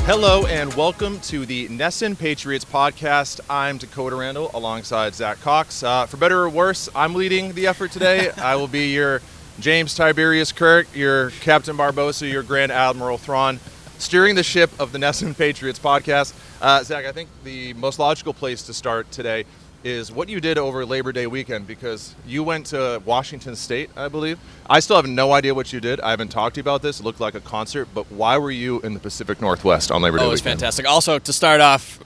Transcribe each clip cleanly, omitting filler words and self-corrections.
Hello and welcome to the NESN Patriots podcast. I'm Dakota Randall alongside Zach Cox. For better or worse, I'm leading the effort today. I will be your James Tiberius Kirk, your Captain Barbossa, your Grand Admiral Thrawn, steering the ship of the NESN Patriots podcast. Zach, I think the most logical place to start today is what you did over Labor Day weekend, because you went to Washington State, I believe. I still have no idea what you did. I haven't talked to you about this. It looked like a concert, but why were you in the Pacific Northwest on Labor Day weekend? Oh, it was fantastic. Also, to start off,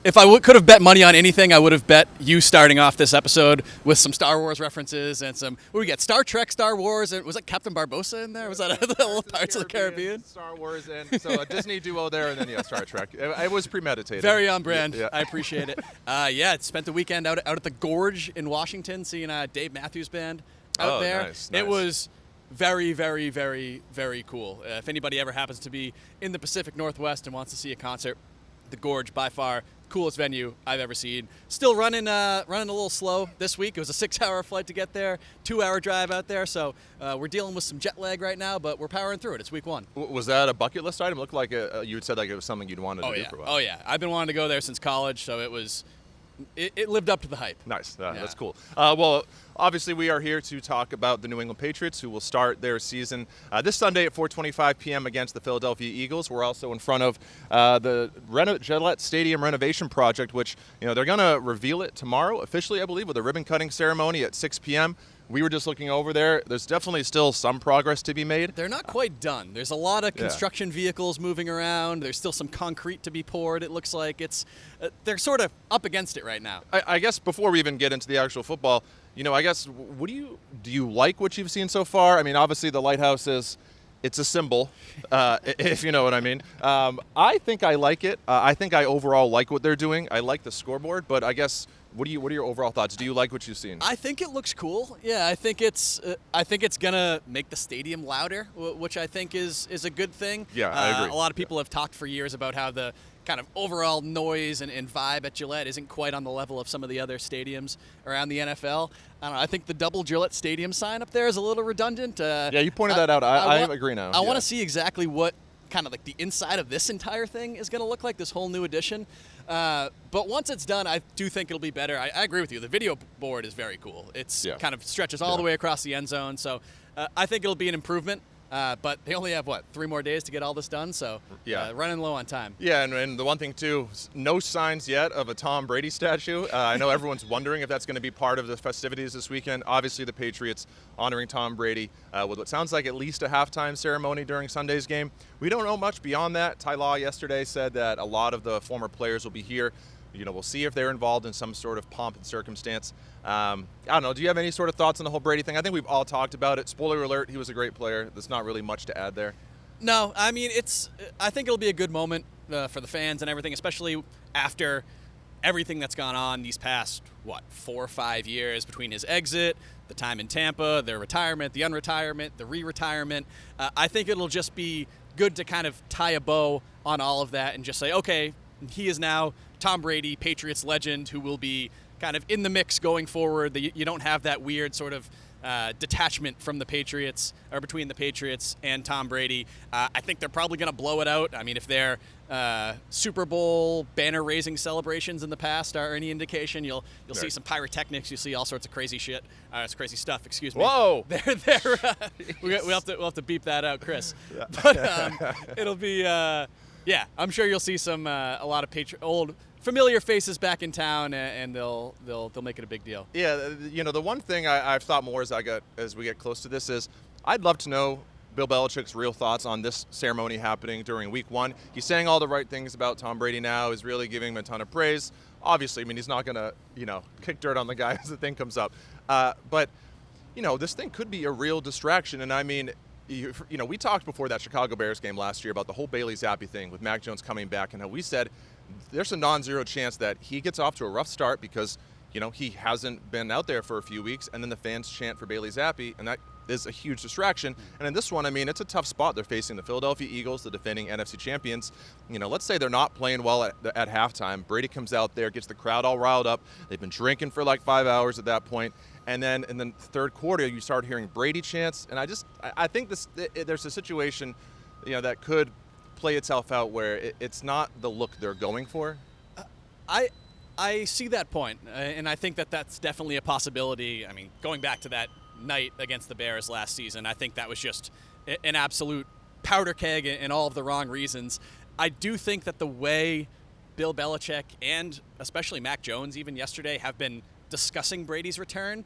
if I could have bet money on anything, I would have bet you starting off this episode with some Star Wars references and some, what do we get, Star Trek, Star Wars, and was that Captain Barbossa in there? Was that the little Pirates of the Caribbean? Star Wars, and so a Disney duo there, and then, yeah, Star Trek. It was premeditated. Very on brand. Yeah. I appreciate it. Spent the weekend out at the Gorge in Washington, seeing Dave Matthews Band out there. Nice. It was very, very, very, very cool. If anybody ever happens to be in the Pacific Northwest and wants to see a concert, the Gorge, by far, coolest venue I've ever seen. Still running a little slow this week. It was a 6-hour flight to get there, 2-hour drive out there. So we're dealing with some jet lag right now, but we're powering through it. It's week one. Was that a bucket list item? It looked like you had said like it was something you'd wanted to do for a while. Oh, yeah. I've been wanting to go there since college, so it lived up to the hype. Nice. Yeah. That's cool. Well, obviously we are here to talk about the New England Patriots, who will start their season this Sunday at 4:25 p.m. against the Philadelphia Eagles. We're also in front of the Gillette Stadium renovation project, which, they're going to reveal it tomorrow officially, I believe, with a ribbon-cutting ceremony at 6 p.m. We were just looking over there. There's definitely still some progress to be made. They're not quite done. There's a lot of construction vehicles moving around. There's still some concrete to be poured. It looks like they're sort of up against it right now. I guess before we even get into the actual football, I guess, do you like what you've seen so far? I mean, obviously the lighthouse it's a symbol, if you know what I mean. I think I like it. I think I overall like what they're doing. I like the scoreboard, but I guess, what are your overall thoughts? Do you like what you've seen? I think it looks cool. Yeah, I think it's gonna make the stadium louder, which I think is a good thing. Yeah, I agree. A lot of people have talked for years about how the kind of overall noise and vibe at Gillette isn't quite on the level of some of the other stadiums around the NFL. I don't know. I think the double Gillette Stadium sign up there is a little redundant. Yeah, you pointed that out. I agree now. I want to see exactly what kind of like the inside of this entire thing is going to look like, this whole new edition. But once it's done, I do think it'll be better. I agree with you. The video board is very cool. It's kind of stretches all the way across the end zone. So I think it'll be an improvement. But they only have, 3 more days to get all this done, so running low on time. Yeah, and the one thing, too, no signs yet of a Tom Brady statue. I know everyone's wondering if that's going to be part of the festivities this weekend. Obviously, the Patriots honoring Tom Brady with what sounds like at least a halftime ceremony during Sunday's game. We don't know much beyond that. Ty Law yesterday said that a lot of the former players will be here. We'll see if they're involved in some sort of pomp and circumstance. I don't know. Do you have any sort of thoughts on the whole Brady thing? I think we've all talked about it. Spoiler alert, he was a great player. There's not really much to add there. No, I mean, I think it'll be a good moment for the fans and everything, especially after everything that's gone on these past, 4 or 5 years between his exit, the time in Tampa, their retirement, the unretirement, the re-retirement. I think it'll just be good to kind of tie a bow on all of that and just say, okay, he is now Tom Brady, Patriots legend, who will be kind of in the mix going forward. You don't have that weird sort of detachment from the Patriots, or between the Patriots and Tom Brady. I think they're probably going to blow it out. I mean, if their Super Bowl banner-raising celebrations in the past are any indication, you'll see some pyrotechnics. You'll see all sorts of crazy shit. It's crazy stuff. Excuse me. Whoa! We'll have to beep that out, Chris. But it'll be. Yeah, I'm sure you'll see a lot of old familiar faces back in town, and they'll make it a big deal. Yeah, the one thing I've thought more as we get close to this is I'd love to know Bill Belichick's real thoughts on this ceremony happening during week one. He's saying all the right things about Tom Brady now. He's really giving him a ton of praise. Obviously, I mean, he's not going to, kick dirt on the guy as the thing comes up. But, this thing could be a real distraction. And I mean, we talked before that Chicago Bears game last year about the whole Bailey Zappi thing with Mac Jones coming back, and how we said there's a non-zero chance that he gets off to a rough start because, he hasn't been out there for a few weeks, and then the fans chant for Bailey Zappi, and that is a huge distraction. And in this one, I mean, it's a tough spot. They're facing the Philadelphia Eagles, the defending NFC champions. Let's say they're not playing well at halftime. Brady comes out there, gets the crowd all riled up. They've been drinking for like 5 hours at that point. And then in the third quarter, you start hearing Brady chants. And I think there's a situation, that could play itself out where it's not the look they're going for? I see that point, and I think that that's definitely a possibility. I mean, going back to that night against the Bears last season, I think that was just an absolute powder keg and all of the wrong reasons. I do think that the way Bill Belichick and especially Mac Jones even yesterday have been discussing Brady's return,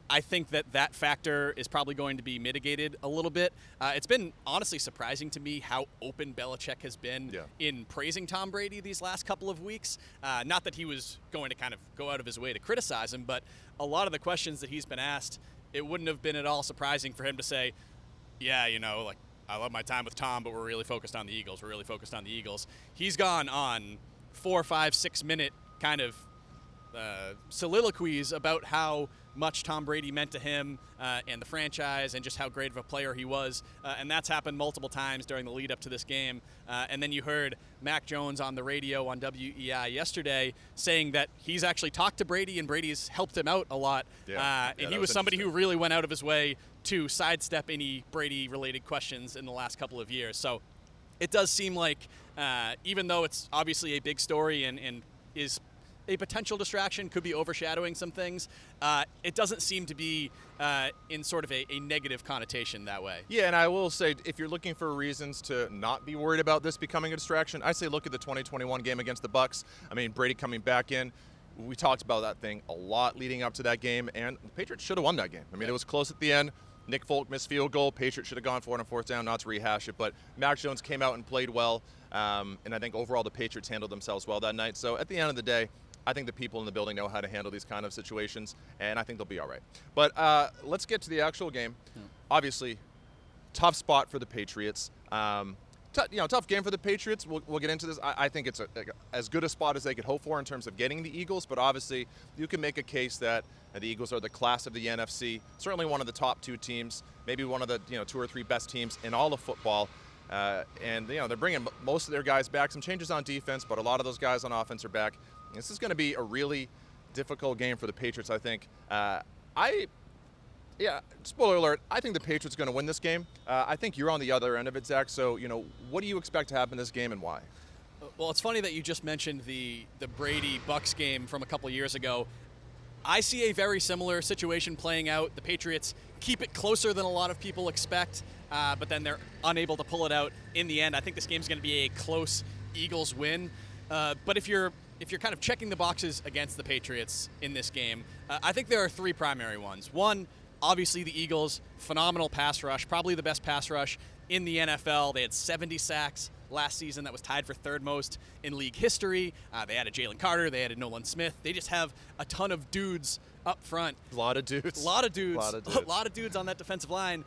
I think that factor is probably going to be mitigated a little bit. It's been honestly surprising to me how open Belichick has been in praising Tom Brady these last couple of weeks. Not that he was going to kind of go out of his way to criticize him, but a lot of the questions that he's been asked, it wouldn't have been at all surprising for him to say, yeah, like, I love my time with Tom, but we're really focused on the Eagles. We're really focused on the Eagles. He's gone on 4, 5, 6 minute kind of soliloquies about how much Tom Brady meant to him and the franchise and just how great of a player he was. And that's happened multiple times during the lead up to this game. And then you heard Mac Jones on the radio on WEI yesterday saying that he's actually talked to Brady and Brady's helped him out a lot. And he was somebody who really went out of his way to sidestep any Brady-related questions in the last couple of years. So it does seem like, even though it's obviously a big story and is a potential distraction, could be overshadowing some things, it doesn't seem to be in sort of a negative connotation that way. Yeah, and I will say, if you're looking for reasons to not be worried about this becoming a distraction, I say look at the 2021 game against the Bucs. I mean, Brady coming back in. We talked about that thing a lot leading up to that game, and the Patriots should have won that game. I mean, it was close at the end. Nick Folk missed field goal. Patriots should have gone for it on 4th down, not to rehash it. But Mac Jones came out and played well, and I think overall the Patriots handled themselves well that night. So at the end of the day, I think the people in the building know how to handle these kind of situations, and I think they'll be all right. But let's get to the actual game. Obviously, tough spot for the Patriots. Tough game for the Patriots. We'll get into this. I think it's as good a spot as they could hope for in terms of getting the Eagles, but obviously you can make a case that the Eagles are the class of the NFC, certainly one of the top 2 teams, maybe one of the 2 or 3 best teams in all of football. And they're bringing most of their guys back. Some changes on defense, but a lot of those guys on offense are back. This is going to be a really difficult game for the Patriots, I think. Spoiler alert, I think the Patriots are going to win this game. I think you're on the other end of it, Zach. So, what do you expect to happen in this game and why? Well, it's funny that you just mentioned the Brady-Bucs game from a couple years ago. I see a very similar situation playing out. The Patriots keep it closer than a lot of people expect, but then they're unable to pull it out in the end. I think this game's going to be a close Eagles win. But if you're kind of checking the boxes against the Patriots in this game, I think there are 3 primary ones. One, obviously the Eagles, phenomenal pass rush, probably the best pass rush in the NFL. They had 70 sacks last season. That was tied for 3rd most in league history. They added Jalen Carter. They added Nolan Smith. They just have a ton of dudes up front. A lot of dudes. A lot of dudes on that defensive line.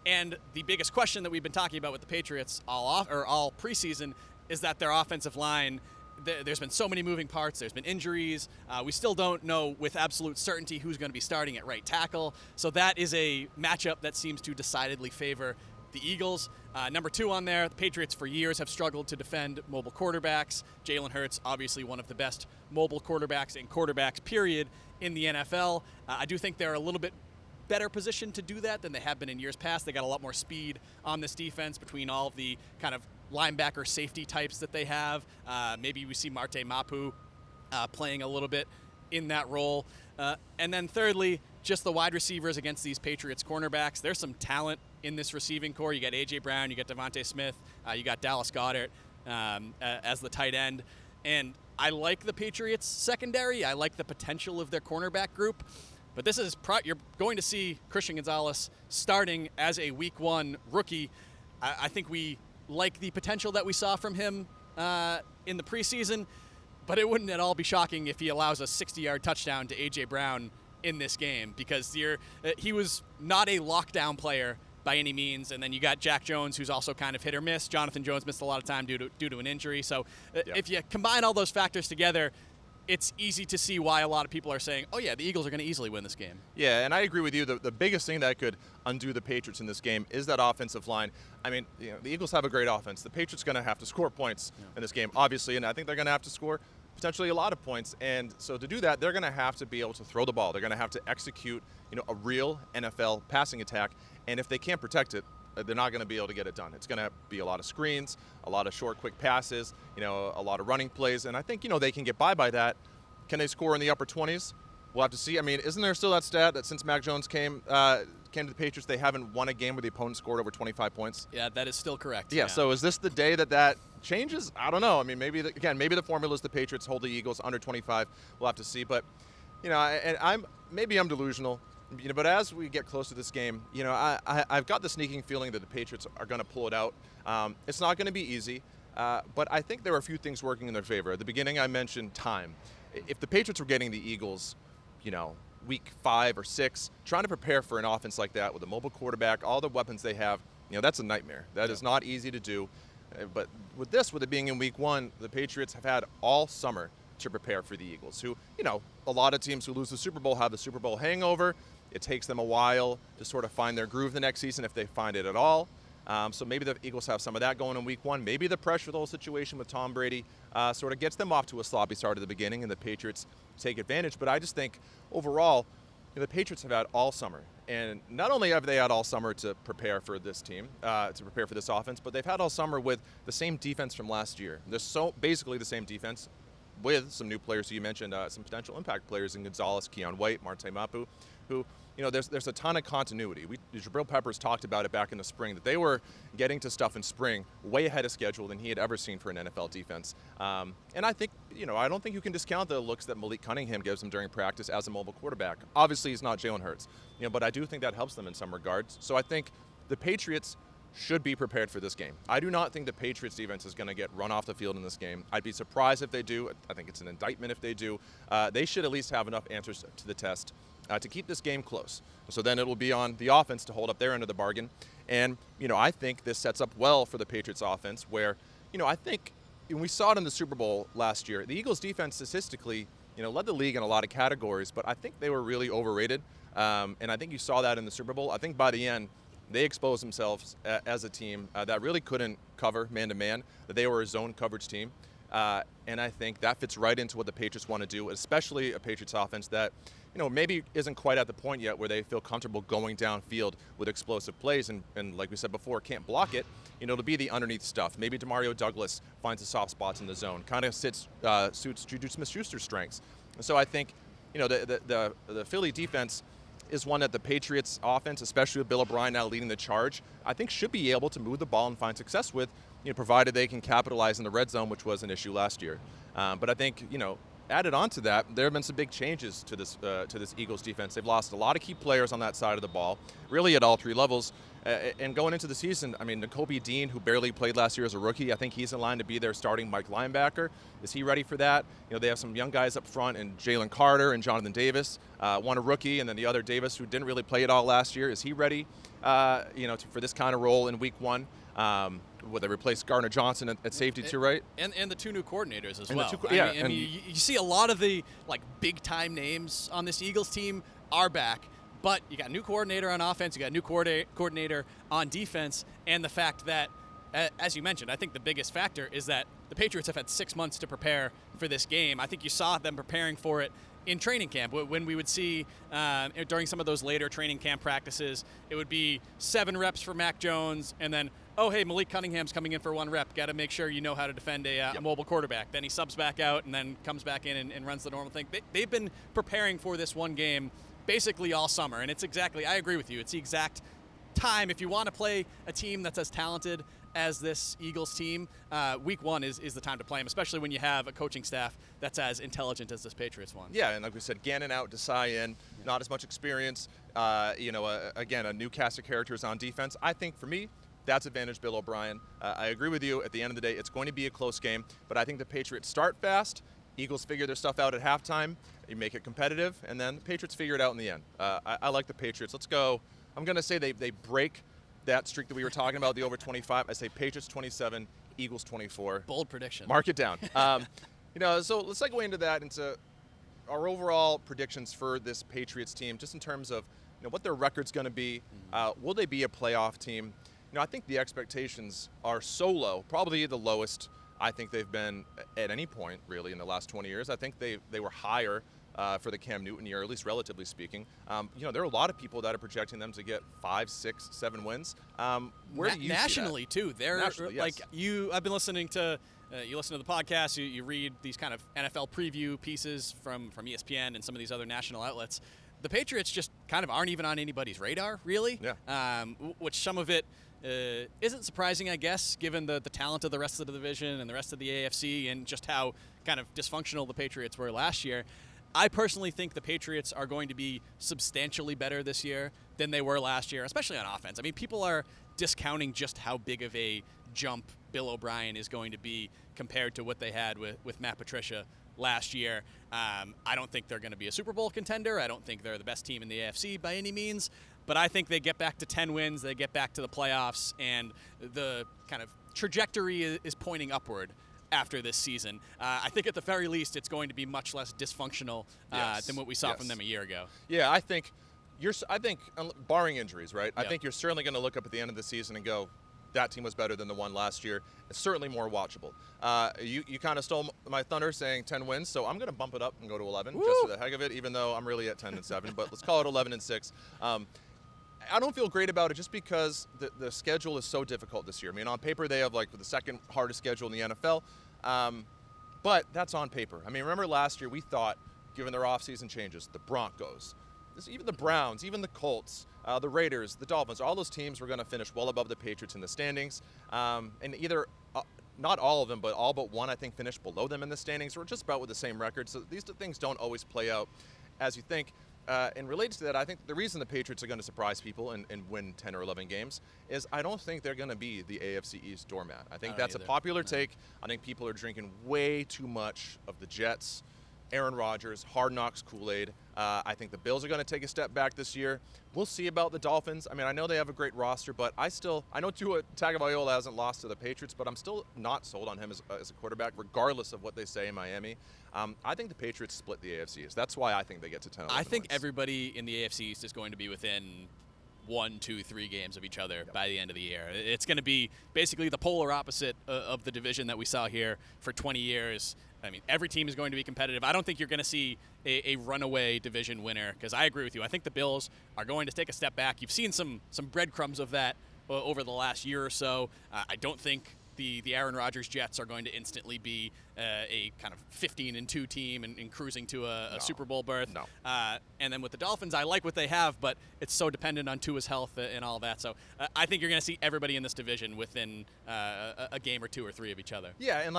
And the biggest question that we've been talking about with the Patriots all preseason is that their offensive line, there's been so many moving parts. There's been injuries. We still don't know with absolute certainty who's going to be starting at right tackle. So that is a matchup that seems to decidedly favor the Eagles. Number 2 on there, the Patriots for years have struggled to defend mobile quarterbacks. Jalen Hurts, obviously one of the best mobile quarterbacks and quarterbacks, period, in the NFL. I do think they're a little bit better positioned to do that than they have been in years past. They got a lot more speed on this defense between all of the kind of linebacker safety types that they have. Maybe we see Marte Mapu playing a little bit in that role. And then thirdly, just the wide receivers against these Patriots cornerbacks. There's some talent in this receiving core. You got A.J. Brown, you got Devontae Smith, you got Dallas Goedert as the tight end. And I like the Patriots secondary. I like the potential of their cornerback group. But this is you're going to see Christian Gonzalez starting as a Week 1 rookie. I think we like the potential that we saw from him in the preseason, but it wouldn't at all be shocking if he allows a 60-yard touchdown to A.J. Brown in this game, because he was not a lockdown player by any means. And then you got Jack Jones, who's also kind of hit or miss. Jonathan Jones missed a lot of time due to an injury. So if you combine all those factors together, it's easy to see why a lot of people are saying, oh, yeah, the Eagles are going to easily win this game. Yeah, and I agree with you. The biggest thing that could undo the Patriots in this game is that offensive line. I mean, the Eagles have a great offense. The Patriots are going to have to score points in this game, obviously, and I think they're going to have to score potentially a lot of points. And so to do that, they're going to have to be able to throw the ball. They're going to have to execute, a real NFL passing attack. And if they can't protect it, they're not going to be able to get it done. It's going to be a lot of screens, a lot of short, quick passes, a lot of running plays, and I think, they can get by that. Can they score in the upper 20s? We'll have to see. I mean, isn't there still that stat that since Mac Jones came to the Patriots, they haven't won a game where the opponent scored over 25 points? Yeah, that is still correct. Yeah, so is this the day that changes? I don't know. I mean, maybe the formula is the Patriots hold the Eagles under 25. We'll have to see. But, I'm delusional. But as we get close to this game, I've got the sneaking feeling that the Patriots are going to pull it out. It's not going to be easy, but I think there are a few things working in their favor. At the beginning, I mentioned time. If the Patriots were getting the Eagles, week 5 or 6, trying to prepare for an offense like that with a mobile quarterback, all the weapons they have, that's a nightmare. That is not easy to do. But with it being in week 1, the Patriots have had all summer to prepare for the Eagles, who, a lot of teams who lose the Super Bowl have the Super Bowl hangover. It takes them a while to sort of find their groove the next season if they find it at all. So maybe the Eagles have some of that going in week 1. Maybe the pressure of the whole situation with Tom Brady sort of gets them off to a sloppy start at the beginning and the Patriots take advantage. But I just think overall, the Patriots have had all summer. And not only have they had all summer to prepare for this team, to prepare for this offense, but they've had all summer with the same defense from last year. They're basically the same defense with some new players who you mentioned, some potential impact players in Gonzalez, Keon White, Marte Mapu, who, there's a ton of continuity. Jabril Peppers talked about it back in the spring, that they were getting to stuff in spring way ahead of schedule than he had ever seen for an NFL defense. And I think, I don't think you can discount the looks that Malik Cunningham gives them during practice as a mobile quarterback. Obviously, he's not Jalen Hurts, but I do think that helps them in some regards. So I think the Patriots should be prepared for this game. I do not think the Patriots defense is going to get run off the field in this game. I'd be surprised if they do. I think it's an indictment if they do. They should at least have enough answers to the test to keep this game close. So then it will be on the offense to hold up their end of the bargain. And, I think this sets up well for the Patriots offense where, I think we saw it in the Super Bowl last year. The Eagles defense statistically, led the league in a lot of categories, but I think they were really overrated. And I think you saw that in the Super Bowl. I think by the end, they exposed themselves as a team that really couldn't cover man-to-man, that they were a zone coverage team. And I think that fits right into what the Patriots want to do, especially a Patriots offense that, maybe isn't quite at the point yet where they feel comfortable going downfield with explosive plays. And like we said before, can't block it. To be the underneath stuff. Maybe DeMario Douglas finds the soft spots in the zone, kind of suits Juju Smith-Schuster's strengths. And so I think, the Philly defense is one that the Patriots offense, especially with Bill O'Brien now leading the charge, I think should be able to move the ball and find success with, provided they can capitalize in the red zone, which was an issue last year. But I think, added on to that, there have been some big changes to this Eagles defense. They've lost a lot of key players on that side of the ball, really at all 3 levels. And going into the season, I mean, Nakobe Dean, who barely played last year as a rookie, I think he's in line to be their starting Mike linebacker. Is he ready for that? They have some young guys up front, and Jalen Carter and Jonathan Davis, one a rookie, and then the other Davis, who didn't really play it all last year. Is he ready, for this kind of role in Week 1? Will they replace Gardner Johnson at safety too, right? And the 2 new coordinators as and well. I mean, you see a lot of the big-time names on this Eagles team are back. But you got a new coordinator on offense, you got a new coordinator on defense, and the fact that, as you mentioned, I think the biggest factor is that the Patriots have had 6 months to prepare for this game. I think you saw them preparing for it in training camp. When we would see during some of those later training camp practices, it would be 7 reps for Mac Jones, and then, oh, hey, Malik Cunningham's coming in for 1 rep. Got to make sure you know how to defend a mobile quarterback. Then he subs back out and then comes back in and runs the normal thing. They've been preparing for this one game basically all summer, and I agree with you. It's the exact time. If you want to play a team that's as talented as this Eagles team, Week 1 is the time to play them, especially when you have a coaching staff that's as intelligent as this Patriots one. Yeah, and like we said, Gannon out, Desai in, not as much experience. Again, a new cast of characters on defense. I think for me, that's advantage Bill O'Brien. I agree with you. At the end of the day, it's going to be a close game, but I think the Patriots start fast. Eagles figure their stuff out at halftime. You make it competitive, and then the Patriots figure it out in the end. I like the Patriots. Let's go. I'm going to say they break that streak that we were talking about, the over 25. I say Patriots 27, Eagles 24. Bold prediction. Mark it down. So let's segue into that, into our overall predictions for this Patriots team, just in terms of what their record's going to be. Will they be a playoff team? I think the expectations are so low, probably the lowest I think they've been at any point, really, in the last 20 years. I think they were higher for the Cam Newton year, at least relatively speaking. There are a lot of people that are projecting them to get 5, 6, 7 wins. Where do you nationally see that? too? They're Nationally, yes. like you. I've been listening to. You listen to the podcast. You read these kind of NFL preview pieces from ESPN and some of these other national outlets. The Patriots just kind of aren't even on anybody's radar, really. Yeah. Which some of it isn't surprising, I guess, given the talent of the rest of the division and the rest of the AFC and just how kind of dysfunctional the Patriots were last year. I personally think the Patriots are going to be substantially better this year than they were last year, especially on offense. I mean, people are discounting just how big of a jump Bill O'Brien is going to be compared to what they had with Matt Patricia last year. I don't think they're going to be a Super Bowl contender. I don't think they're the best team in the AFC by any means. But I think they get back to 10 wins, they get back to the playoffs, and the kind of trajectory is pointing upward after this season. I think at the very least it's going to be much less dysfunctional than what we saw from them a year ago. Yeah, I think barring injuries, right? Yep. I think you're certainly going to look up at the end of the season and go, that team was better than the one last year. It's certainly more watchable. You kind of stole my thunder saying 10 wins, so I'm going to bump it up and go to 11 Woo! just for the heck of it, even though I'm really at 10-7. But let's call it 11-6. I don't feel great about it just because the schedule is so difficult this year. I mean, on paper they have like the second hardest schedule in the NFL, but that's on paper. I mean, remember last year we thought, given their offseason changes, the Broncos, even the Browns, even the Colts, the Raiders, the Dolphins, all those teams were going to finish well above the Patriots in the standings, and either not all of them, but all but one, I think, finished below them in the standings. We're just about with the same record, so these things don't always play out as you think. And related to that, I think the reason the Patriots are going to surprise people and win 10 or 11 games is I don't think they're going to be the AFC East doormat. I think that's a popular take. I think people are drinking way too much of the Jets, Aaron Rodgers, Hard Knocks Kool-Aid. I think the Bills are going to take a step back this year. We'll see about the Dolphins. I mean, I know they have a great roster, but I know Tua Tagovailoa hasn't lost to the Patriots, but I'm still not sold on him as a quarterback, regardless of what they say in Miami. I think the Patriots split the AFC East. That's why I think they get to 10. I think wins. everybody in the AFC East is going to be within 1, 2, 3 games of each other by the end of the year. It's going to be basically the polar opposite of the division that we saw here for 20 years. I mean, every team is going to be competitive. I don't think you're going to see a runaway division winner because I agree with you. I think the Bills are going to take a step back. You've seen some breadcrumbs of that over the last year or so. I don't think the Aaron Rodgers Jets are going to instantly be a kind of 15-2 team and cruising to a Super Bowl berth. No. And then with the Dolphins, I like what they have, but it's so dependent on Tua's health and all that. So I think you're going to see everybody in this division within a game or 2 or 3 of each other. Yeah, and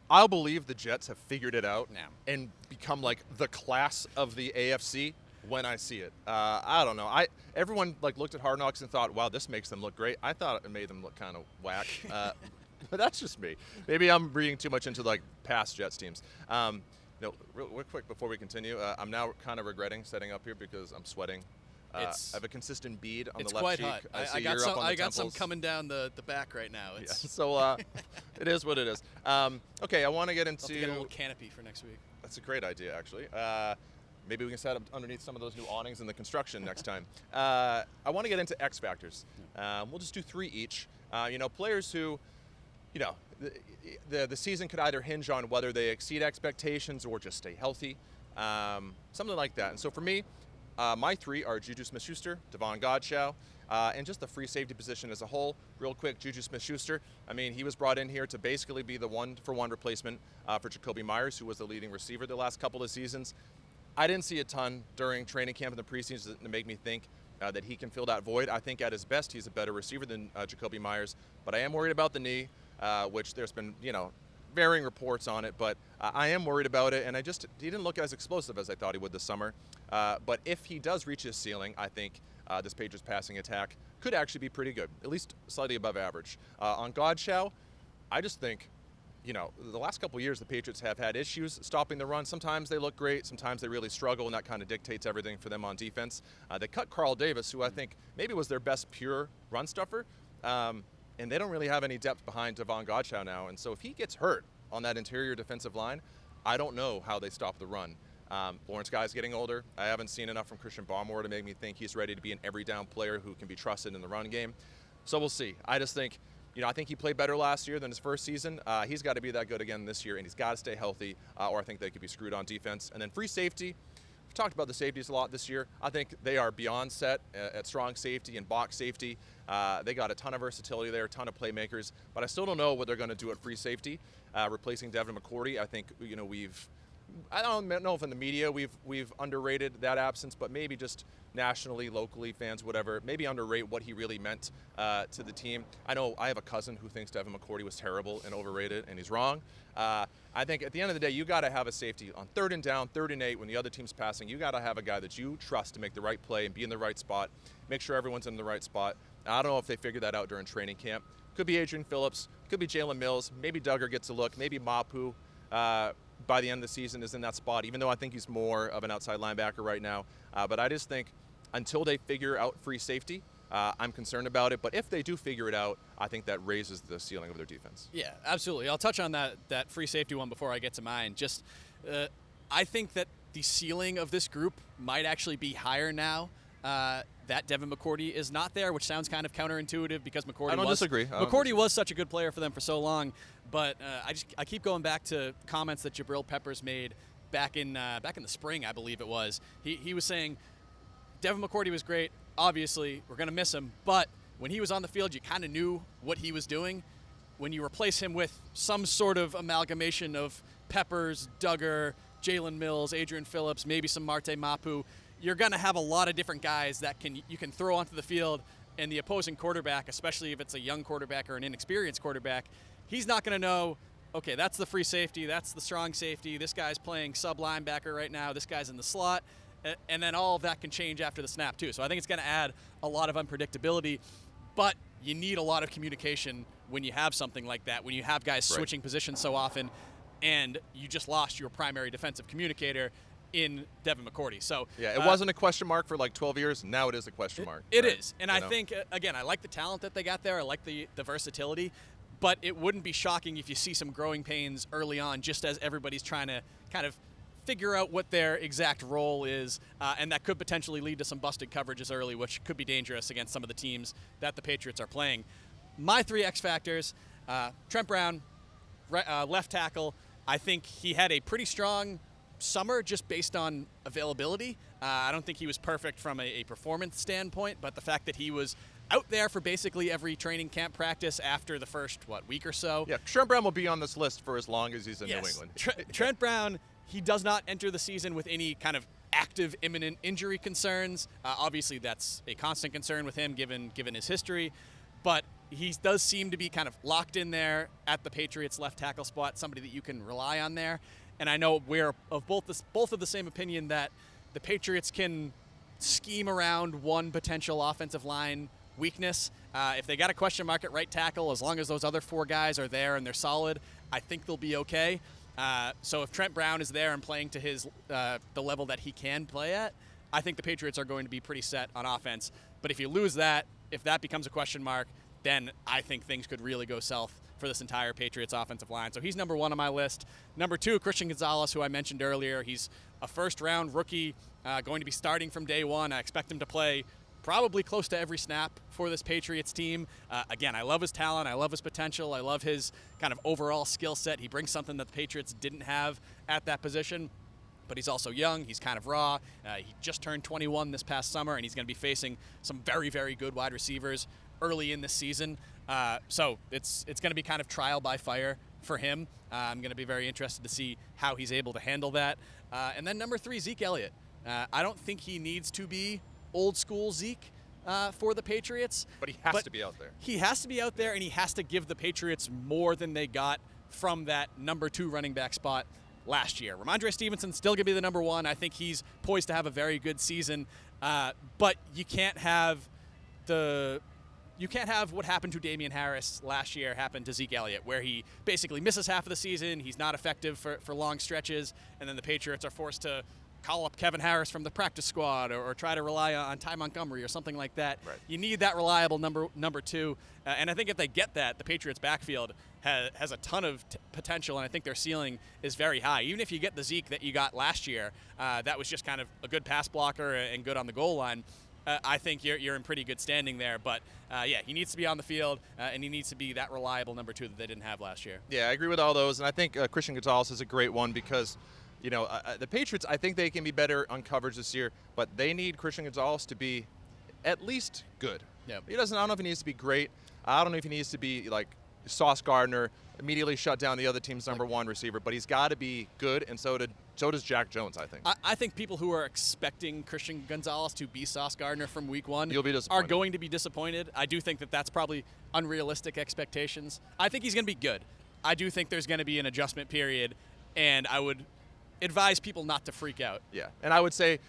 I'll believe the Jets have figured it out Yeah. and become like the class of the AFC when I see it. I don't know. Everyone looked at Hard Knocks and thought, wow, this makes them look great. I thought it made them look kind of whack. But that's just me. Maybe I'm reading too much into past Jets teams. Real quick before we continue, I'm now kind of regretting setting up here because I'm sweating. I have a consistent bead on the left cheek. It's quite hot. I got some coming down the back right now. Yeah, so it is what it is. Okay, I want to get into. I'll have to get a little canopy for next week. That's a great idea, actually. Maybe we can set up underneath some of those new awnings in the construction next time. I want to get into X factors. We'll just do 3 each. Players who, the season could either hinge on whether they exceed expectations or just stay healthy, something like that. And so for me, my 3 are Juju Smith-Schuster, Devon Godchaux, and just the free safety position as a whole. Real quick, Juju Smith-Schuster, I mean, he was brought in here to basically be the 1-for-1 replacement for Jacoby Myers, who was the leading receiver the last couple of seasons. I didn't see a ton during training camp and the preseason to make me think that he can fill that void. I think at his best, he's a better receiver than Jacoby Myers, but I am worried about the knee, which there's been, varying reports on it, but I am worried about it, and he didn't look as explosive as I thought he would this summer. But if he does reach his ceiling, I think this Patriots passing attack could actually be pretty good, at least slightly above average. On Godchaux, I just think, the last couple of years the Patriots have had issues stopping the run. Sometimes they look great, sometimes they really struggle, and that kind of dictates everything for them on defense. They cut Carl Davis, who I think maybe was their best pure run stuffer, and they don't really have any depth behind Devon Godchaux now. And so if he gets hurt on that interior defensive line, I don't know how they stop the run. Lawrence Guy's getting older. I haven't seen enough from Christian Barmore to make me think he's ready to be an every down player who can be trusted in the run game. So we'll see. I just think, I think he played better last year than his first season. He's got to be that good again this year, and he's got to stay healthy, or I think they could be screwed on defense. And then free safety, we've talked about the safeties a lot this year. I think they are beyond set at strong safety and box safety. They got a ton of versatility there, a ton of playmakers, but I still don't know what they're going to do at free safety, replacing Devin McCourty. I think, I don't know if in the media we've underrated that absence, but maybe just nationally, locally, fans, whatever, maybe underrate what he really meant to the team. I know I have a cousin who thinks Devin McCourty was terrible and overrated, and he's wrong. I think at the end of the day, you got to have a safety on 3rd and down, 3rd and 8, when the other team's passing. You got to have a guy that you trust to make the right play and be in the right spot, make sure everyone's in the right spot. I don't know if they figured that out during training camp. Could be Adrian Phillips, could be Jalen Mills, maybe Duggar gets a look, maybe Mapu by the end of the season is in that spot, even though I think he's more of an outside linebacker right now. But I just think until they figure out free safety, I'm concerned about it. But if they do figure it out, I think that raises the ceiling of their defense. Yeah, absolutely. I'll touch on that free safety one before I get to mine. Just, I think that the ceiling of this group might actually be higher now that Devin McCourty is not there, which sounds kind of counterintuitive because McCourty was such a good player for them for so long. But I keep going back to comments that Jabril Peppers made back in the spring, I believe it was. He was saying Devin McCourty was great. Obviously, we're going to miss him, but when he was on the field, you kind of knew what he was doing. When you replace him with some sort of amalgamation of Peppers, Duggar, Jalen Mills, Adrian Phillips, maybe some Marte Mapu, you're going to have a lot of different guys that you can throw onto the field, and the opposing quarterback, especially if it's a young quarterback or an inexperienced quarterback, he's not going to know, okay, that's the free safety, that's the strong safety, this guy's playing sub linebacker right now, this guy's in the slot. And then all of that can change after the snap, too. So I think it's going to add a lot of unpredictability. But you need a lot of communication when you have something like that, when you have guys switching positions so often, and you just lost your primary defensive communicator in Devin McCourty. So yeah, it wasn't a question mark for like 12 years. Now it is a question mark. It is. And I think, again, I like the talent that they got there. I like the versatility. But it wouldn't be shocking if you see some growing pains early on, just as everybody's trying to kind of figure out what their exact role is, and that could potentially lead to some busted coverages early, which could be dangerous against some of the teams that the Patriots are playing. My 3 X factors, Trent Brown, left tackle. I think he had a pretty strong summer just based on availability. I don't think he was perfect from a performance standpoint, but the fact that he was out there for basically every training camp practice after the first, week or so. Yeah, Trent Brown will be on this list for as long as he's in New England. Trent Brown, he does not enter the season with any kind of active, imminent injury concerns. Obviously, that's a constant concern with him given his history. But he does seem to be kind of locked in there at the Patriots' left tackle spot, somebody that you can rely on there. And I know we're of both of the same opinion that the Patriots can scheme around one potential offensive line weakness. If they got a question mark at right tackle, as long as those other 4 guys are there and they're solid, I think they'll be okay. So if Trent Brown is there and playing to his the level that he can play at, I think the Patriots are going to be pretty set on offense. But if you lose that, if that becomes a question mark, then I think things could really go south for this entire Patriots offensive line. So he's number 1 on my list. Number 2, Christian Gonzalez, who I mentioned earlier. He's a first-round rookie, going to be starting from day 1. I expect him to play probably close to every snap for this Patriots team. Again, I love his talent. I love his potential. I love his kind of overall skill set. He brings something that the Patriots didn't have at that position. But he's also young. He's kind of raw. He just turned 21 this past summer, and he's going to be facing some very, very good wide receivers early in this season. So it's going to be kind of trial by fire for him. I'm going to be very interested to see how he's able to handle that. And then number 3, Zeke Elliott. I don't think he needs to be old school Zeke for the Patriots. But he has to be out there. He has to be out there, and he has to give the Patriots more than they got from that number 2 running back spot last year. Ramondre Stevenson's still going to be the number 1. I think he's poised to have a very good season. But you can't have what happened to Damian Harris last year happen to Zeke Elliott, where he basically misses half of the season, he's not effective for long stretches, and then the Patriots are forced to call up Kevin Harris from the practice squad or try to rely on Ty Montgomery or something like that. Right. You need that reliable number 2. And I think if they get that, the Patriots backfield has a ton of potential, and I think their ceiling is very high. Even if you get the Zeke that you got last year, that was just kind of a good pass blocker and good on the goal line, I think you're in pretty good standing there. But, he needs to be on the field, and he needs to be that reliable number 2 that they didn't have last year. Yeah, I agree with all those. And I think Christian Gonzalez is a great one because The Patriots, I think they can be better on coverage this year, but they need Christian Gonzalez to be at least good. Yep. I don't know if he needs to be great. I don't know if he needs to be like Sauce Gardner, immediately shut down the other team's number one receiver, but he's got to be good, and so does Jack Jones, I think. I think people who are expecting Christian Gonzalez to be Sauce Gardner from week one You'll be disappointed. are going to be disappointed. I do think that that's probably unrealistic expectations. I think he's going to be good. I do think there's going to be an adjustment period, and I would advise people not to freak out. Yeah, and I would say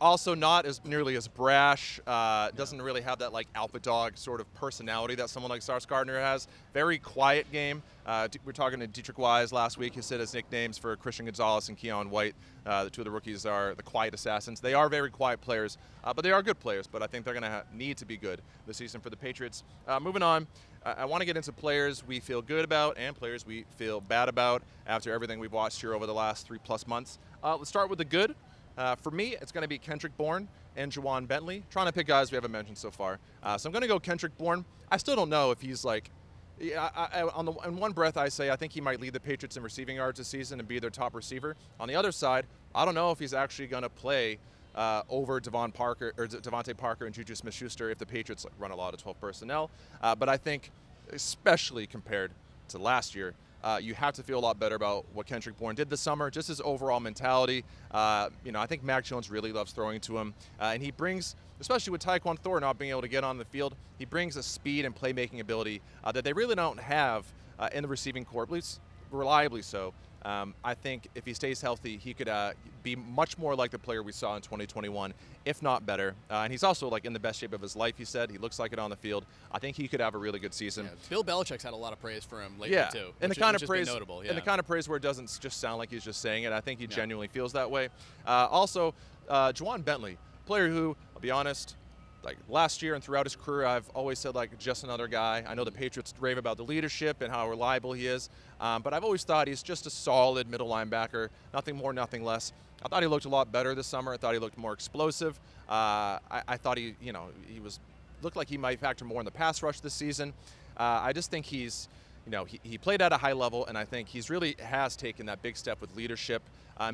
also not as nearly as brash, doesn't really have that like alpha dog sort of personality that someone like Sauce Gardner has. Very quiet game. We're talking to Dietrich Wise last week. He said his nicknames for Christian Gonzalez and Keon White, the two of the rookies, are the quiet assassins. They are very quiet players, but they are good players. But I think they're going to need to be good this season for the Patriots. Moving on, I want to get into players we feel good about and players we feel bad about after everything we've watched here over the last 3+ months. Let's start with the good. For me, it's going to be Kendrick Bourne and Juwan Bentley. Trying to pick guys we haven't mentioned so far. So I'm going to go Kendrick Bourne. I still don't know if he's like, in one breath I say I think he might lead the Patriots in receiving yards this season and be their top receiver. On the other side, I don't know if he's actually going to play over Devontae Parker and Juju Smith-Schuster if the Patriots run a lot of 12 personnel. But I think, especially compared to last year, you have to feel a lot better about what Kendrick Bourne did this summer, just his overall mentality. I think Mac Jones really loves throwing to him. And he brings, especially with Tyquan Thorne not being able to get on the field, he brings a speed and playmaking ability that they really don't have in the receiving corps, at least reliably so. I think if he stays healthy, he could be much more like the player we saw in 2021, if not better. And he's also like in the best shape of his life, he said. He looks like it on the field. I think he could have a really good season. Yeah, Bill Belichick's had a lot of praise for him lately, too. And the kind of praise, notable, and the kind of praise where it doesn't just sound like he's just saying it. I think he genuinely feels that way. Also, Juwan Bentley, player who, I'll be honest, like last year and throughout his career, I've always said like just another guy. I know the Patriots rave about the leadership and how reliable he is, but I've always thought he's just a solid middle linebacker, nothing more, nothing less. I thought he looked a lot better this summer. I thought he looked more explosive. I thought he looked like he might factor more in the pass rush this season. I just think he's, he played at a high level, and I think he's really has taken that big step with leadership.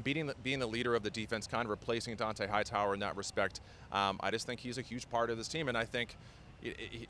Being the leader of the defense, kind of replacing Dante Hightower in that respect. I just think he's a huge part of this team, and I think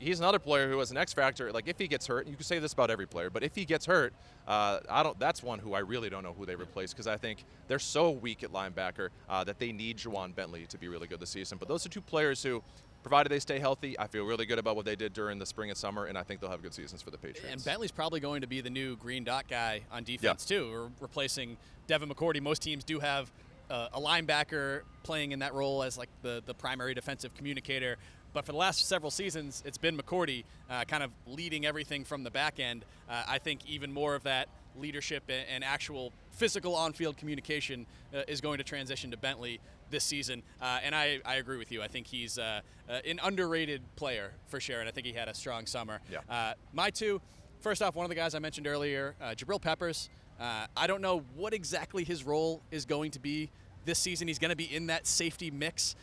he's another player who has an X factor. Like if he gets hurt, and you can say this about every player, but if he gets hurt, that's one who I really don't know who they replace, because I think they're so weak at linebacker that they need Juwan Bentley to be really good this season. But those are two players who, provided they stay healthy, I feel really good about what they did during the spring and summer, and I think they'll have good seasons for the Patriots. And Bentley's probably going to be the new green dot guy on defense, too. We're replacing Devin McCourty. Most teams do have a linebacker playing in that role as like the primary defensive communicator. But for the last several seasons, it's been McCourty kind of leading everything from the back end. I think even more of that leadership and actual physical on-field communication is going to transition to Bentley this season. And I agree with you. I think he's an underrated player for sure, and I think he had a strong summer. Yeah. My two, first off, one of the guys I mentioned earlier, Jabril Peppers. I don't know what exactly his role is going to be this season. He's going to be in that safety mix.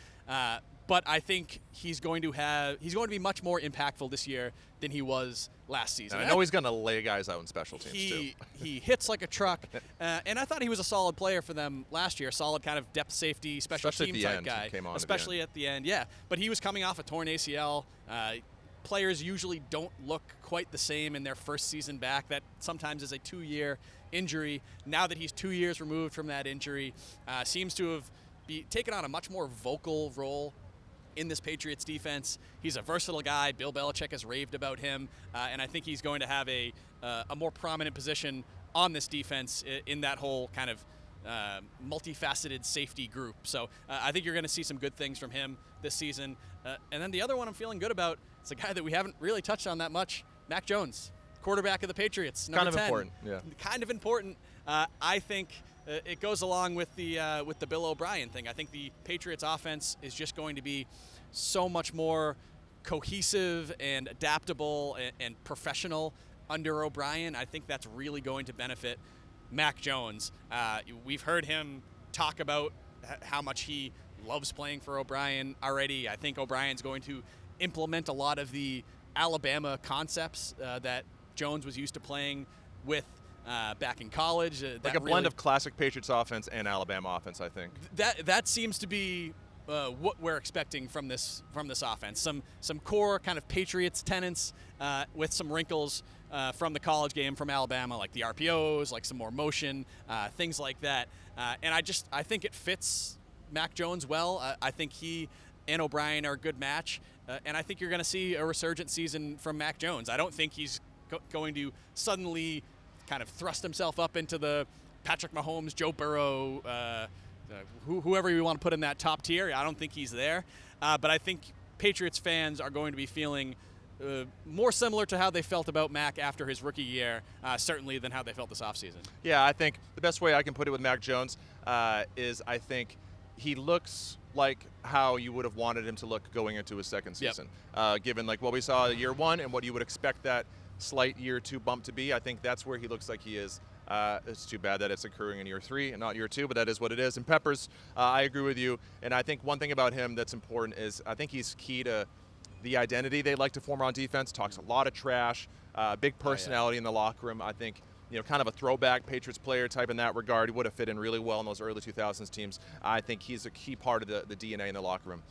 But I think he's going to be much more impactful this year than he was last season. And I know he's going to lay guys out in special teams too. He hits like a truck, and I thought he was a solid player for them last year. Solid kind of depth safety, special team type guy, especially at the end. Yeah, but he was coming off a torn ACL. Players usually don't look quite the same in their first season back. That sometimes is a 2-year injury. Now that he's 2 years removed from that injury, seems to have taken on a much more vocal role in this Patriots defense. He's a versatile guy. Bill Belichick has raved about him, and I think he's going to have a more prominent position on this defense in that whole kind of multifaceted safety group. So I think you're going to see some good things from him this season. And then the other one I'm feeling good about is a guy that we haven't really touched on that much, Mac Jones, quarterback of the Patriots, number 10. Kind of important, yeah. Kind of important. I think it goes along with the Bill O'Brien thing. I think the Patriots offense is just going to be so much more cohesive and adaptable and professional under O'Brien. I think that's really going to benefit Mac Jones. We've heard him talk about how much he loves playing for O'Brien already. I think O'Brien's going to implement a lot of the Alabama concepts that Jones was used to playing with back in college. Like a blend of classic Patriots offense and Alabama offense, I think. That seems to be what we're expecting from this offense. Some core kind of Patriots tenets with some wrinkles from the college game from Alabama, like the RPOs, like some more motion, things like that. And I think it fits Mac Jones well. I think he and O'Brien are a good match, and I think you're going to see a resurgent season from Mac Jones. I don't think he's going to suddenly kind of thrust himself up into the Patrick Mahomes, Joe Burrow, whoever you want to put in that top tier. I don't think he's there, but I think Patriots fans are going to be feeling more similar to how they felt about Mac after his rookie year, certainly than how they felt this offseason. Yeah, I think the best way I can put it with Mac Jones is I think he looks like how you would have wanted him to look going into his second season. Given like what we saw year one and what you would expect that slight year two bump to be, I think that's where he looks like he is. It's too bad that it's occurring in year three and not year two, but that is what it is. And Peppers, I agree with you. And I think one thing about him that's important is I think he's key to the identity they like to form on defense. Talks a lot of trash, big personality in the locker room. I think, kind of a throwback Patriots player type in that regard. He would have fit in really well in those early 2000s teams. I think he's a key part of the DNA in the locker room.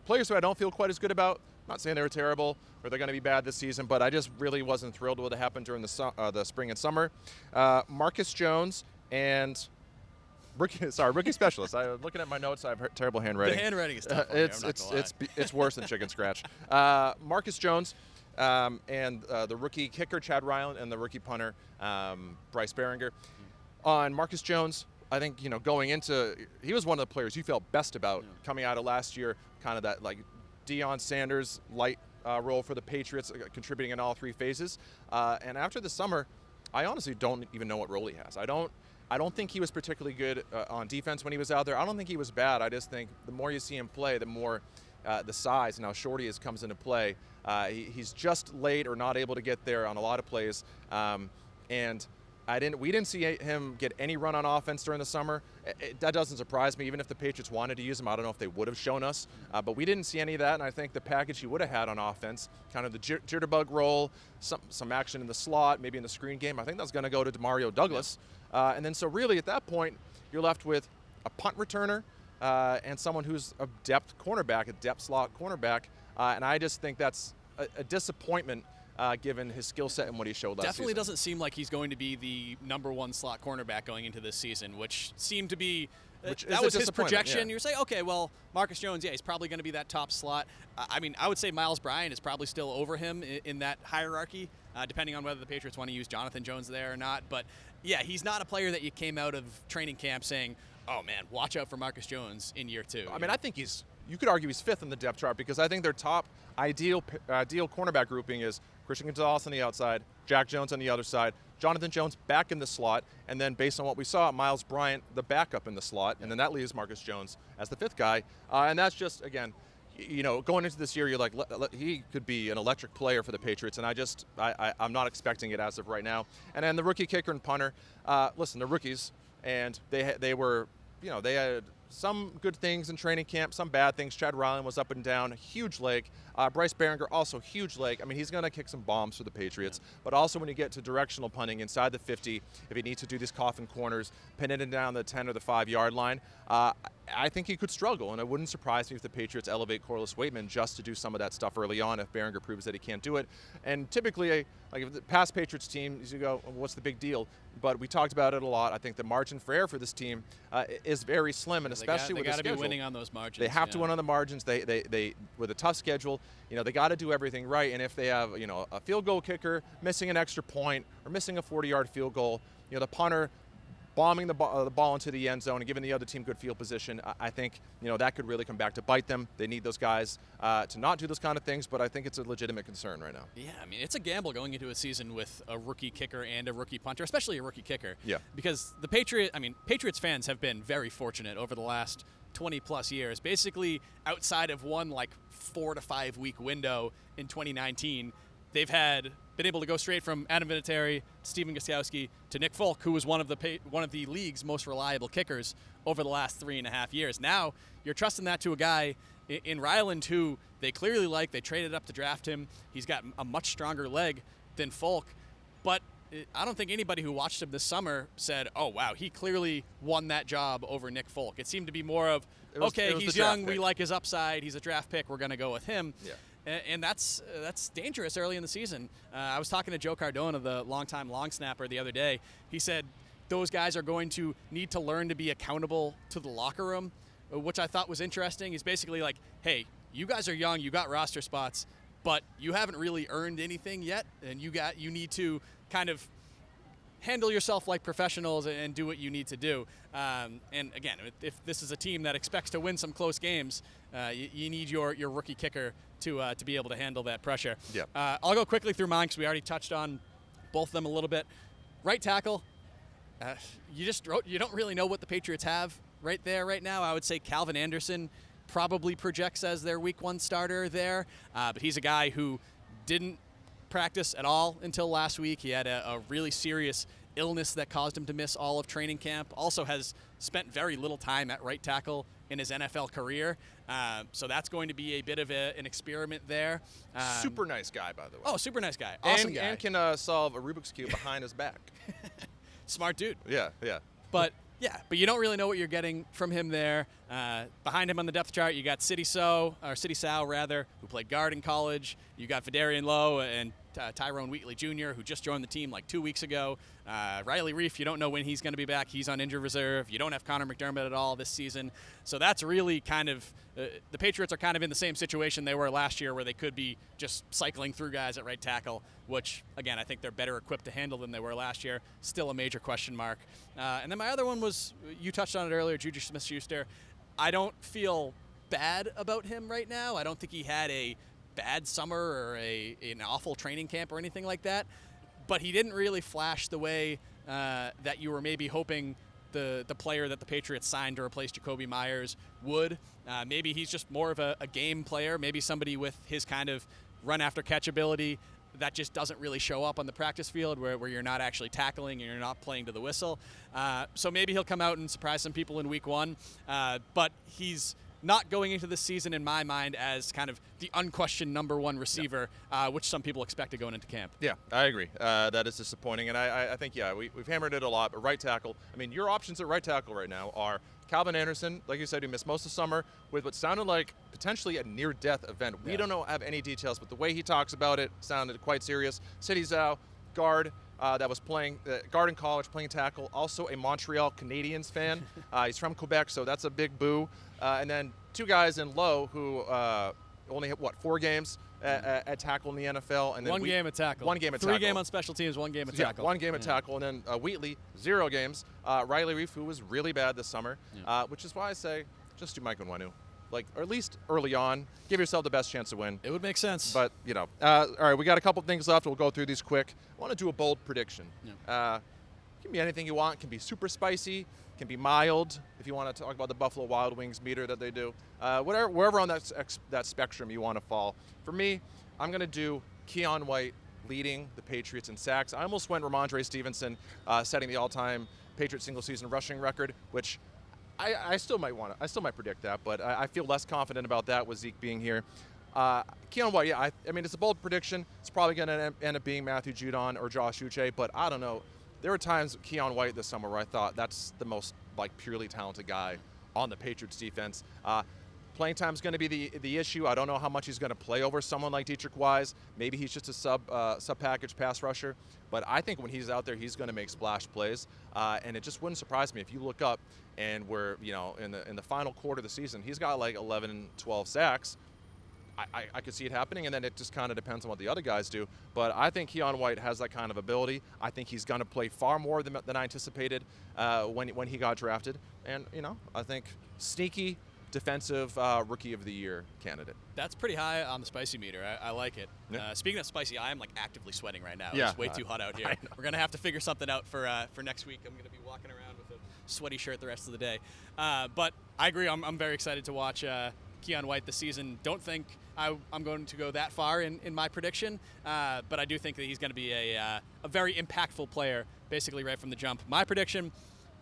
Players who I don't feel quite as good about, I'm not saying they were terrible or they're going to be bad this season, but I just really wasn't thrilled with what happened during the spring and summer. Marcus Jones and rookie specialist. I'm looking at my notes. I have terrible handwriting. The handwriting is tough. It's worse than chicken scratch. Marcus Jones and the rookie kicker Chad Ryland and the rookie punter Bryce Behringer. On Marcus Jones, I think going into, he was one of the players you felt best about coming out of last year. Kind of that like Deion Sanders light role for the Patriots, contributing in all three phases. And after the summer, I honestly don't even know what role he has. I don't think he was particularly good on defense when he was out there. I don't think he was bad. I just think the more you see him play, the more the size and how short he is comes into play. He's just late or not able to get there on a lot of plays. And we didn't see him get any run on offense during the summer. That doesn't surprise me. Even if the Patriots wanted to use him, I don't know if they would have shown us. But we didn't see any of that, and I think the package he would have had on offense, kind of the jitterbug role, some action in the slot, maybe in the screen game, I think that's going to go to Demario Douglas. And then so really at that point, you're left with a punt returner and someone who's a depth cornerback, a depth slot cornerback. And I just think that's a disappointment given his skill set and what he showed last season. Definitely doesn't seem like he's going to be the number one slot cornerback going into this season, which seemed to be that was his projection. Yeah. You're saying, okay, well, Marcus Jones, he's probably going to be that top slot. I mean, I would say Miles Bryant is probably still over him in that hierarchy, depending on whether the Patriots want to use Jonathan Jones there or not. But, yeah, he's not a player that you came out of training camp saying, oh, man, watch out for Marcus Jones in year two. I mean, I think you could argue he's fifth in the depth chart because I think their top ideal cornerback grouping is Christian Gonzalez on the outside, Jack Jones on the other side, Jonathan Jones back in the slot, and then based on what we saw, Miles Bryant, the backup in the slot, and then that leaves Marcus Jones as the fifth guy. And that's just, again, going into this year, you're like, he could be an electric player for the Patriots, and I'm not expecting it as of right now. And then the rookie kicker and punter, listen, they're rookies, and they had some good things in training camp, some bad things. Chad Ryland was up and down, huge leg. Bryce Behringer, also huge leg. I mean, he's going to kick some bombs for the Patriots. But also when you get to directional punting inside the 50, if he needs to do these coffin corners, pin it down the 10 or the 5-yard line, I think he could struggle. And it wouldn't surprise me if the Patriots elevate Corliss Waitman just to do some of that stuff early on if Behringer proves that he can't do it. And typically, like if the past Patriots team, you go, well, what's the big deal? But we talked about it a lot. I think the margin for error for this team is very slim, and especially with the schedule. They got to be winning on those margins. They have to win on the margins. They with a tough schedule, they got to do everything right. And if they have, a field goal kicker missing an extra point or missing a 40-yard field goal, the punter bombing the ball into the end zone and giving the other team good field position, I think that could really come back to bite them. They need those guys to not do those kind of things, but I think it's a legitimate concern right now. Yeah, I mean, it's a gamble going into a season with a rookie kicker and a rookie punter, especially a rookie kicker. Yeah. Because Patriots fans have been very fortunate over the last 20-plus years. Basically, outside of one 4 to 5 week window in 2019, they've been able to go straight from Adam Vinatieri, Stephen Gostkowski, to Nick Folk, who was one of the league's most reliable kickers over the last 3.5 years. Now you're trusting that to a guy in Ryland who they clearly like. They traded up to draft him. He's got a much stronger leg than Folk, but I don't think anybody who watched him this summer said, "Oh wow, he clearly won that job over Nick Folk." It seemed to be more of, "Okay, he's young, we like his upside, he's a draft pick, we're going to go with him." Yeah. And that's dangerous early in the season. I was talking to Joe Cardona, the longtime long snapper, the other day. He said those guys are going to need to learn to be accountable to the locker room, which I thought was interesting. He's basically like, "Hey, you guys are young, you got roster spots, but you haven't really earned anything yet, and you need to kind of handle yourself like professionals and do what you need to do." And again, if this is a team that expects to win some close games, you need your rookie kicker to be able to handle that pressure. Yeah. I'll go quickly through mine because we already touched on both of them a little bit. Right tackle, you don't really know what the Patriots have right there right now. I would say Calvin Anderson probably projects as their week 1 starter there, but he's a guy who didn't practice at all until last week. He had a really serious illness that caused him to miss all of training camp. Also has spent very little time at right tackle in his NFL career. So that's going to be a bit of an experiment there. Super nice guy, by the way. Oh, super nice guy. Awesome guy. And can solve a Rubik's Cube behind his back. Smart dude. Yeah. But you don't really know what you're getting from him there. Behind him on the depth chart, you got City Sow, who played guard in college. You got Vidarian Lowe and Tyrone Wheatley Jr., who just joined the team like 2 weeks ago. Riley Reif, you don't know when he's going to be back. He's on injured reserve. You don't have Connor McDermott at all this season. So that's really kind of the Patriots are kind of in the same situation they were last year, where they could be just cycling through guys at right tackle, which, again, I think they're better equipped to handle than they were last year. Still a major question mark. And then my other one was, you touched on it earlier, Juju Smith-Schuster. I don't feel bad about him right now. I don't think he had a bad summer or an awful training camp or anything like that, but he didn't really flash the way that you were maybe hoping the player that the Patriots signed to replace Jacoby Myers would. Maybe he's just more of a game player, maybe somebody with his kind of run after catch ability that just doesn't really show up on the practice field, where you're not actually tackling and you're not playing to the whistle. So maybe he'll come out and surprise some people in week 1, but he's not going into this season, in my mind, as kind of the unquestioned number 1 receiver, which some people expected going into camp. Yeah, I agree. That is disappointing, and I think, we've hammered it a lot, but right tackle, I mean, your options at right tackle right now are Calvin Anderson, like you said, who missed most of the summer with what sounded like potentially a near-death event. We don't have any details, but the way he talks about it sounded quite serious. City Zhao, guard, that was playing guard in college, playing tackle, also a Montreal Canadiens fan. He's from Quebec, so that's a big boo. And then 2 guys in Lowe who only hit, 4 games at tackle in the NFL. And then 1 game at tackle. 1 game at 3 tackle. 3 game on special teams, 1 game at tackle. 1 game at tackle. And then Wheatley, 0 games. Riley Reif, who was really bad this summer, which is why I say just do Mike Onwenu. Or at least early on, give yourself the best chance to win. It would make sense. But, all right, we got a couple things left. We'll go through these quick. I want to do a bold prediction. Can be anything you want. Can be super spicy. Can be mild, if you want to talk about the Buffalo Wild Wings meter that they do. Wherever on that spectrum you want to fall. For me, I'm going to do Keon White leading the Patriots in sacks. I almost went Ramondre Stevenson, setting the all-time Patriots single-season rushing record, which I still might predict that, but I feel less confident about that with Zeke being here. Keon White, I mean, it's a bold prediction. It's probably going to end up being Matthew Judon or Josh Uche, but I don't know. There were times with Keon White this summer where I thought that's the most purely talented guy on the Patriots defense. Playing time is going to be the issue. I don't know how much he's going to play over someone like Dietrich Wise. Maybe he's just a sub-package pass rusher. But I think when he's out there, he's going to make splash plays. And it just wouldn't surprise me if you look up and we're in the final quarter of the season, he's got 11, 12 sacks. I could see it happening, and then it just kind of depends on what the other guys do. But I think Keon White has that kind of ability. I think he's going to play far more than I anticipated when he got drafted. And, I think sneaky defensive rookie of the year candidate. That's pretty high on the spicy meter. I like it. Yeah. Speaking of spicy, I am actively sweating right now. Yeah. It's way too hot out here. We're going to have to figure something out for next week. I'm going to be walking around with a sweaty shirt the rest of the day. But I agree. I'm very excited to watch Keon White this season. Don't think I'm going to go that far in my prediction, but I do think that he's going to be a very impactful player basically right from the jump. My prediction,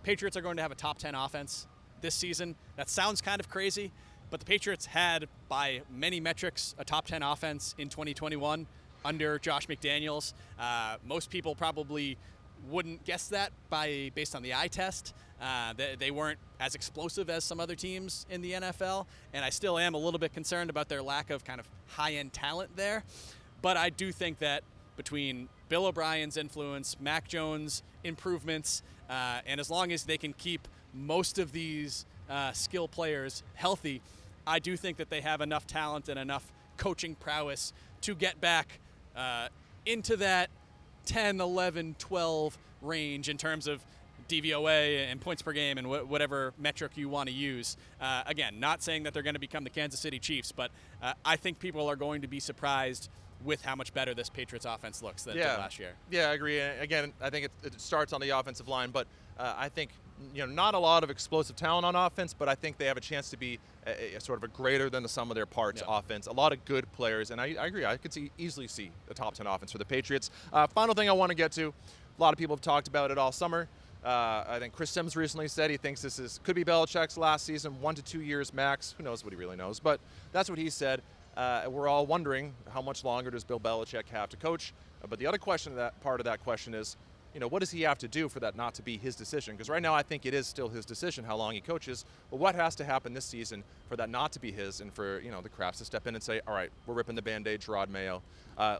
Patriots are going to have a top 10 offense this season. That sounds kind of crazy, but the Patriots had, by many metrics, a top 10 offense in 2021. under Josh McDaniels. Most people probably wouldn't guess that based on the eye test. They weren't as explosive as some other teams in the NFL, and I still am a little bit concerned about their lack of kind of high-end talent there. But I do think that between Bill O'Brien's influence, Mac Jones' improvements, and as long as they can keep most of these skill players healthy, I do think that they have enough talent and enough coaching prowess to get back into that 10, 11, 12 range in terms of DVOA and points per game and whatever metric you want to use. Again, not saying that they're going to become the Kansas City Chiefs, but I think people are going to be surprised with how much better this Patriots offense looks than last year. Yeah, I agree. Again, I think it starts on the offensive line, but I think not a lot of explosive talent on offense, but I think they have a chance to be a sort of a greater than the sum of their parts offense. A lot of good players, and I agree. I could easily see a top 10 offense for the Patriots. Final thing I want to get to, a lot of people have talked about it all summer. I think Chris Sims recently said he thinks could be Belichick's last season, 1 to 2 years max. Who knows what he really knows, but that's what he said. We're all wondering how much longer does Bill Belichick have to coach? But the other part of that question is, what does he have to do for that not to be his decision? Because right now I think it is still his decision how long he coaches. But what has to happen this season for that not to be his and for, the Krafts to step in and say, all right, we're ripping the Band-Aid, Gerard Mayo.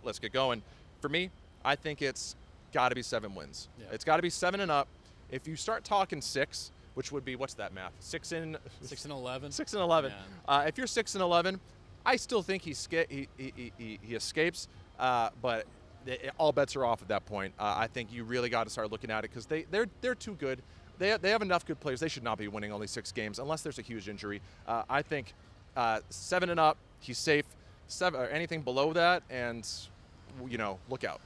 Let's get going. For me, I think it's got to be 7 wins. Yeah. It's got to be 7 and up. If you start talking 6, which would be, what's that math? 6 and 11. 6 and 11. Yeah. If you're 6 and 11, I still think he escapes, but all bets are off at that point. I think you really got to start looking at it because they're too good. They have enough good players. They should not be winning only 6 games unless there's a huge injury. I think 7 and up, he's safe. 7 or anything below that, and look out.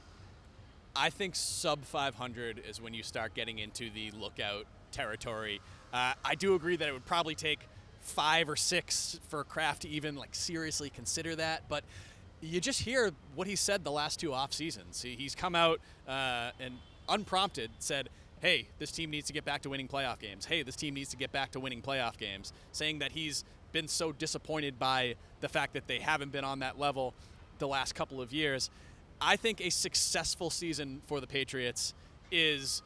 I think sub 500 is when you start getting into the lookout territory. I do agree that it would probably take 5 or 6 for Kraft to even seriously consider that, but you just hear what he said the last 2 off seasons. He's come out and unprompted said, hey, this team needs to get back to winning playoff games. Hey, this team needs to get back to winning playoff games, saying that he's been so disappointed by the fact that they haven't been on that level the last couple of years. I think a successful season for the Patriots is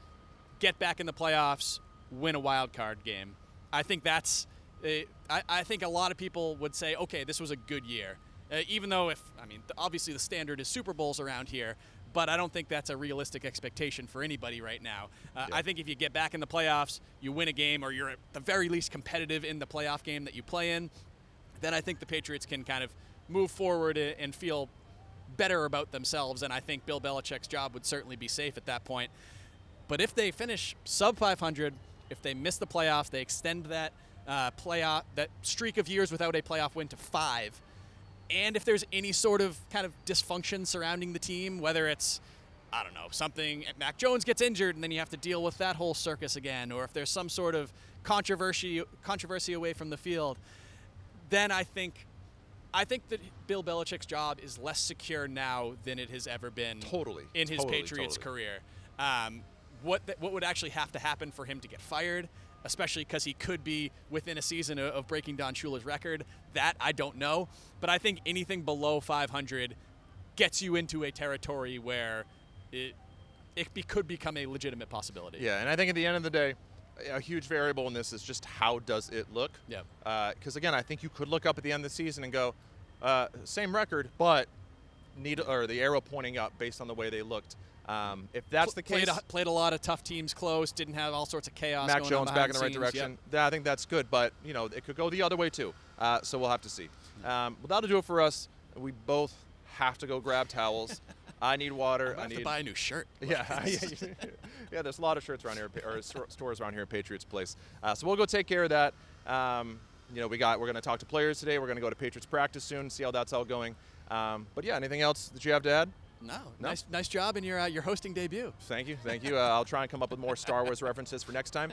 get back in the playoffs, win a wild card game. I think that's I think a lot of people would say, okay, this was a good year. Even though obviously the standard is Super Bowls around here, but I don't think that's a realistic expectation for anybody right now. I think if you get back in the playoffs, you win a game, or you're at the very least competitive in the playoff game that you play in, then I think the Patriots can kind of move forward and feel better about themselves, and I think Bill Belichick's job would certainly be safe at that point. But if they finish sub 500, if they miss the playoffs, they extend that that streak of years without a playoff win to 5, and if there's any sort of kind of dysfunction surrounding the team, whether it's, I don't know, something, Mac Jones gets injured and then you have to deal with that whole circus again, or if there's some sort of controversy away from the field, then I think that Bill Belichick's job is less secure now than it has ever been in his Patriots career. What would actually have to happen for him to get fired, especially because he could be within a season of breaking Don Shula's record, that I don't know. But I think anything below 500 gets you into a territory where it could become a legitimate possibility. Yeah, and I think at the end of the day, a huge variable in this is just how does it look. Yeah. Because again, I think you could look up at the end of the season and go, same record, but the arrow pointing up based on the way they looked. If that's the case, played a lot of tough teams close, didn't have all sorts of chaos. Mac going Jones on back in the right scenes. direction. Yep. Yeah, I think that's good, but it could go the other way too. So we'll have to see. Well, that'll do it for us. We both have to go grab towels. I need water. I have to buy a new shirt. Yeah, yeah. There's a lot of shirts around here, or stores around here at Patriots Place. So we'll go take care of that. We're going to talk to players today. We're going to go to Patriots practice soon, see how that's all going. But yeah, anything else that you have to add? No. Nice job in your hosting debut. Thank you. I'll try and come up with more Star Wars references for next time.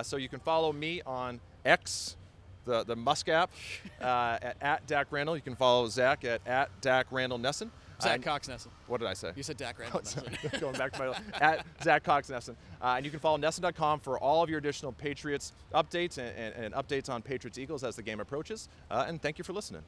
So you can follow me on X, the Musk app, at Dak Randall. You can follow Zach at Dak Randall NESN. Zach Cox NESN. What did I say? You said Dak Randall NESN. Going back to my at Zach Cox NESN. And you can follow NESN.com for all of your additional Patriots updates and updates on Patriots Eagles as the game approaches. And thank you for listening.